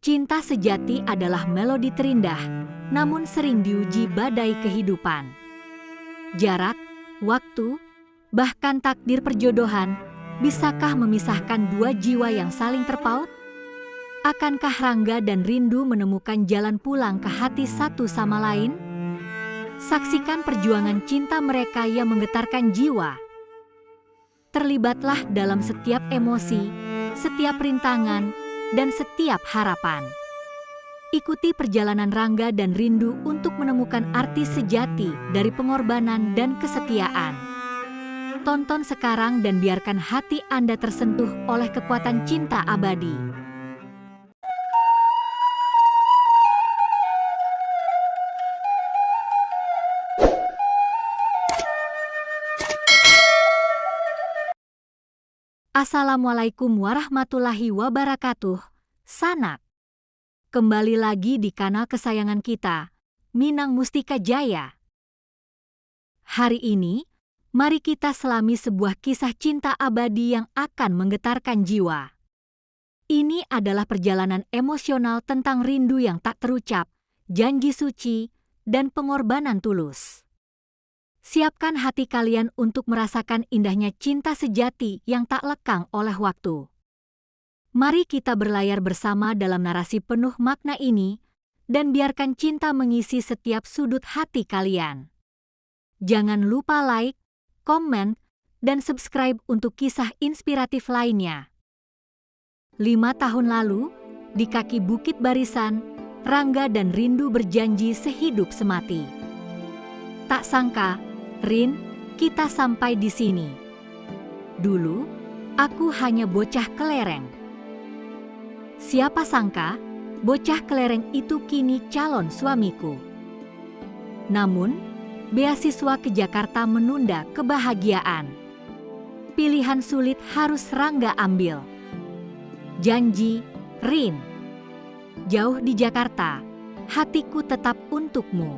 Cinta sejati adalah melodi terindah, namun sering diuji badai kehidupan. Jarak, waktu, bahkan takdir perjodohan, bisakah memisahkan dua jiwa yang saling terpaut? Akankah Rangga dan Rindu menemukan jalan pulang ke hati satu sama lain? Saksikan perjuangan cinta mereka yang menggetarkan jiwa. Terlibatlah dalam setiap emosi, setiap rintangan, dan setiap harapan. Ikuti perjalanan Rangga dan Rindu untuk menemukan arti sejati dari pengorbanan dan kesetiaan. Tonton sekarang dan biarkan hati Anda tersentuh oleh kekuatan cinta abadi. Assalamualaikum warahmatullahi wabarakatuh, Sanak. Kembali lagi di kanal kesayangan kita, Minang Mustika Jaya. Hari ini, mari kita selami sebuah kisah cinta abadi yang akan menggetarkan jiwa. Ini adalah perjalanan emosional tentang rindu yang tak terucap, janji suci, dan pengorbanan tulus. Siapkan hati kalian untuk merasakan indahnya cinta sejati yang tak lekang oleh waktu. Mari kita berlayar bersama dalam narasi penuh makna ini, dan biarkan cinta mengisi setiap sudut hati kalian. Jangan lupa like, komen, dan subscribe untuk kisah inspiratif lainnya. 5 tahun lalu, di kaki Bukit Barisan, Rangga dan Rindu berjanji sehidup semati. Tak sangka, Rin, kita sampai di sini. Dulu, aku hanya bocah kelereng. Siapa sangka, bocah kelereng itu kini calon suamiku. Namun, beasiswa ke Jakarta menunda kebahagiaan. Pilihan sulit harus Rangga ambil. Janji, Rin. Jauh di Jakarta, hatiku tetap untukmu.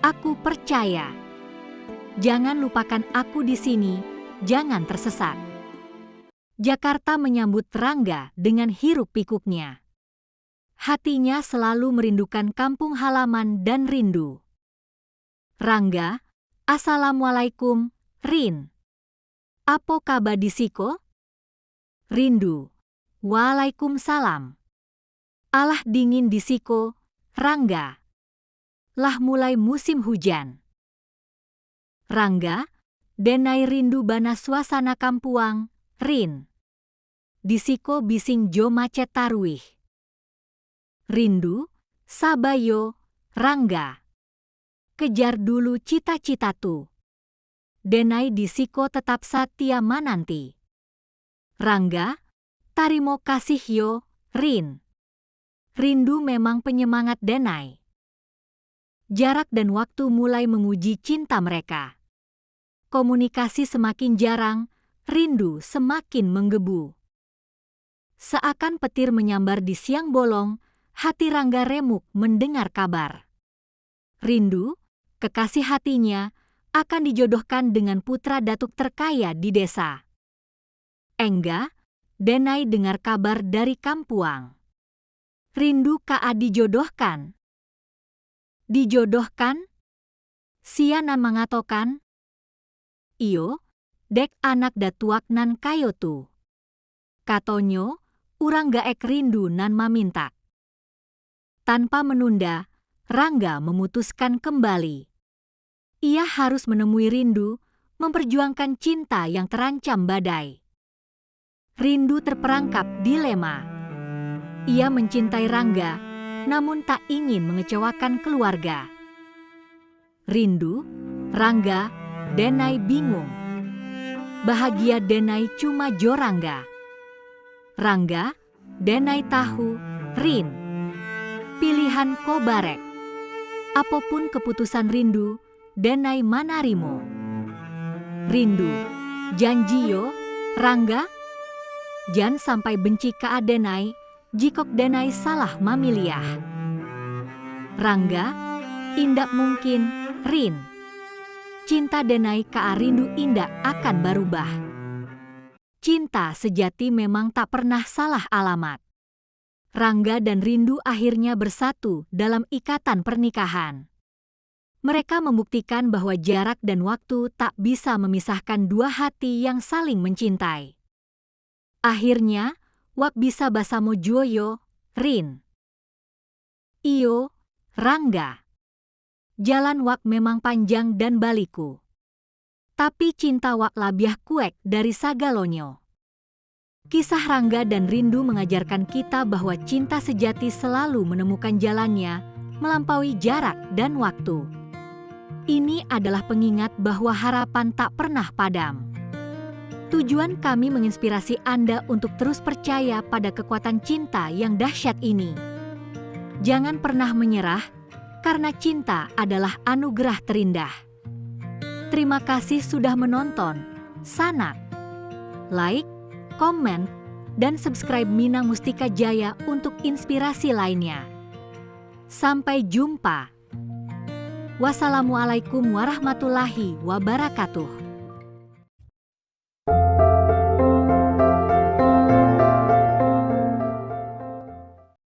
Aku percaya. Jangan lupakan aku di sini, jangan tersesat. Jakarta menyambut Rangga dengan hiruk pikuknya. Hatinya selalu merindukan kampung halaman dan rindu. Rangga, Assalamualaikum, Rin. Apa kabar di siko? Rindu, Waalaikumsalam. Alah dingin di siko, Rangga. Lah mulai musim hujan. Rangga, denai rindu bana suasana kampuang, Rin. Disiko bising jo macet tarwih. Rindu, sabayo, Rangga. Kejar dulu cita-cita tu. Denai disiko tetap satia mananti. Rangga, tarimo kasih yo, Rin. Rindu memang penyemangat denai. Jarak dan waktu mulai menguji cinta mereka. Komunikasi semakin jarang, rindu semakin menggebu. Seakan petir menyambar di siang bolong, hati Rangga remuk mendengar kabar. Rindu, kekasih hatinya, akan dijodohkan dengan putra datuk terkaya di desa. Engga, denai dengar kabar dari Kampuang. Rindu Ka dijodohkan. Dijodohkan? Siana mengatakan, iyo, dek anak datuak nan kayo tu. Katonyo, urang gaek rindu nan maminta. Tanpa menunda, Rangga memutuskan kembali. Ia harus menemui Rindu, memperjuangkan cinta yang terancam badai. Rindu terperangkap dilema. Ia mencintai Rangga, namun tak ingin mengecewakan keluarga. Rindu, Rangga, denai bingung. Bahagia denai cuma jo Rangga. Rangga, denai tahu, Rin. Pilihan ko barek. Apapun keputusan Rindu, denai manarimo. Rindu, janji yo, Rangga. Jan sampai benci ka denai, jikok denai salah mamiliah. Rangga, indak mungkin, Rin. Cinta denai ka rindu indak akan berubah. Cinta sejati memang tak pernah salah alamat. Rangga dan Rindu akhirnya bersatu dalam ikatan pernikahan. Mereka membuktikan bahwa jarak dan waktu tak bisa memisahkan dua hati yang saling mencintai. Akhirnya, wak bisa basamo Joyo, Rin. Iyo, Rangga. Jalan wak memang panjang dan baliku. Tapi cinta wak labiah kuek dari sagalonyo. Kisah Rangga dan Rindu mengajarkan kita bahwa cinta sejati selalu menemukan jalannya melampaui jarak dan waktu. Ini adalah pengingat bahwa harapan tak pernah padam. Tujuan kami menginspirasi Anda untuk terus percaya pada kekuatan cinta yang dahsyat ini. Jangan pernah menyerah, karena cinta adalah anugerah terindah. Terima kasih sudah menonton. Sanak, like, komen, dan subscribe Minang Mustika Jaya untuk inspirasi lainnya. Sampai jumpa. Wassalamualaikum warahmatullahi wabarakatuh.